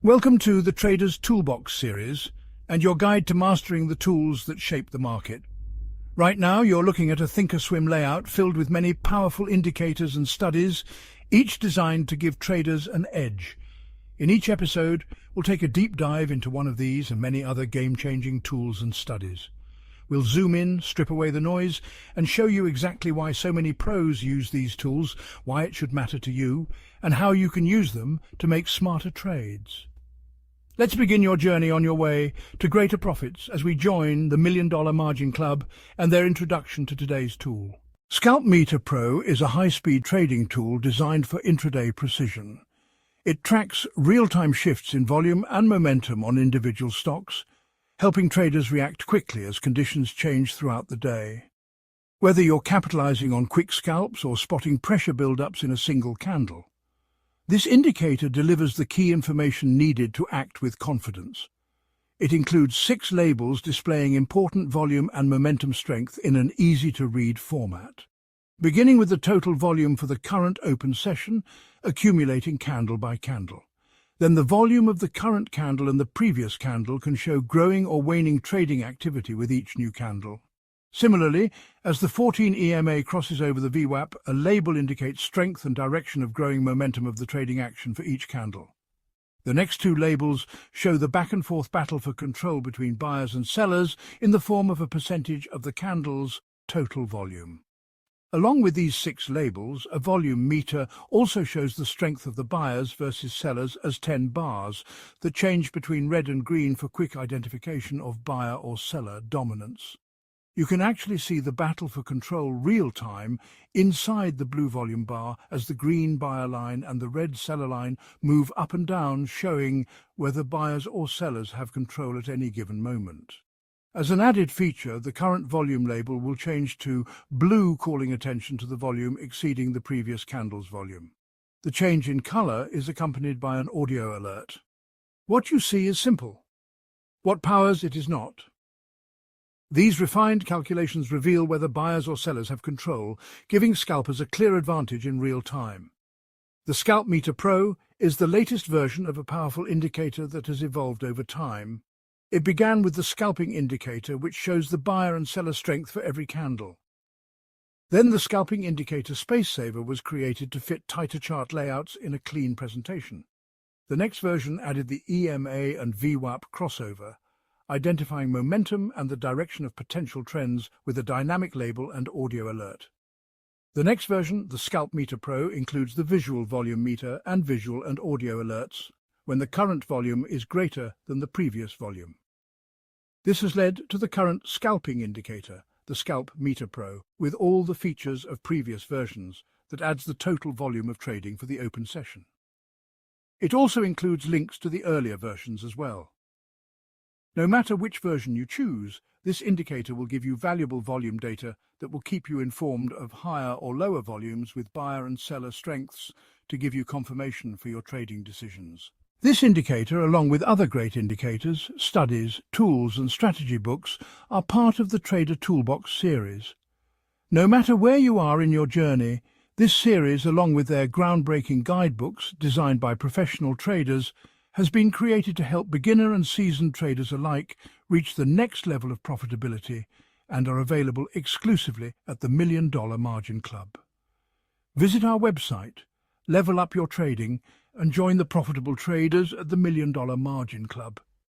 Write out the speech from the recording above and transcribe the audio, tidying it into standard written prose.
Welcome to the Trader's Toolbox series and your guide to mastering the tools that shape the market. Right now, you're looking at a Thinkorswim layout filled with many powerful indicators and studies, each designed to give traders an edge. In each episode, we'll take a deep dive into one of these and many other game-changing tools and studies. We'll zoom in, strip away the noise, and show you exactly why so many pros use these tools, why it should matter to you, and how you can use them to make smarter trades. Let's begin your journey on your way to greater profits as we join the $1 Million Margin Club and their introduction to today's tool. ScalpMeter Pro is a high-speed trading tool designed for intraday precision. It tracks real-time shifts in volume and momentum on individual stocks, helping traders react quickly as conditions change throughout the day. Whether you're capitalizing on quick scalps or spotting pressure build-ups in a single candle, this indicator delivers the key information needed to act with confidence. It includes 6 labels displaying important volume and momentum strength in an easy-to-read format, beginning with the total volume for the current open session, accumulating candle by candle. Then the volume of the current candle and the previous candle can show growing or waning trading activity with each new candle. Similarly, as the 14 EMA crosses over the VWAP, a label indicates strength and direction of growing momentum of the trading action for each candle. The next 2 labels show the back-and-forth battle for control between buyers and sellers in the form of a percentage of the candle's total volume. Along with these 6 labels, a volume meter also shows the strength of the buyers versus sellers as 10 bars that change between red and green for quick identification of buyer or seller dominance. You can actually see the battle for control real-time inside the blue volume bar as the green buyer line and the red seller line move up and down, showing whether buyers or sellers have control at any given moment. As an added feature, the current volume label will change to blue, calling attention to the volume exceeding the previous candle's volume. The change in color is accompanied by an audio alert. What you see is simple. What powers it is not. These refined calculations reveal whether buyers or sellers have control, giving scalpers a clear advantage in real time. The ScalpMeter Pro is the latest version of a powerful indicator that has evolved over time. It began with the Scalping Indicator, which shows the buyer and seller strength for every candle. Then the Scalping Indicator Space Saver was created to fit tighter chart layouts in a clean presentation. The next version added the EMA and VWAP crossover, identifying momentum and the direction of potential trends with a dynamic label and audio alert. The next version, the ScalpMeter Pro, includes the visual volume meter and visual and audio alerts when the current volume is greater than the previous volume. This has led to the current Scalping Indicator, the ScalpMeter Pro, with all the features of previous versions that adds the total volume of trading for the open session. It also includes links to the earlier versions as well. No matter which version you choose, this indicator will give you valuable volume data that will keep you informed of higher or lower volumes with buyer and seller strengths to give you confirmation for your trading decisions. This indicator, along with other great indicators, studies, tools and strategy books, are part of the Trader Toolbox series. No matter where you are in your journey, this series, along with their groundbreaking guidebooks designed by professional traders, has been created to help beginner and seasoned traders alike reach the next level of profitability and are available exclusively at the $1 Million Margin Club. Visit our website, level up your trading, and join the profitable traders at the $1 Million Margin Club.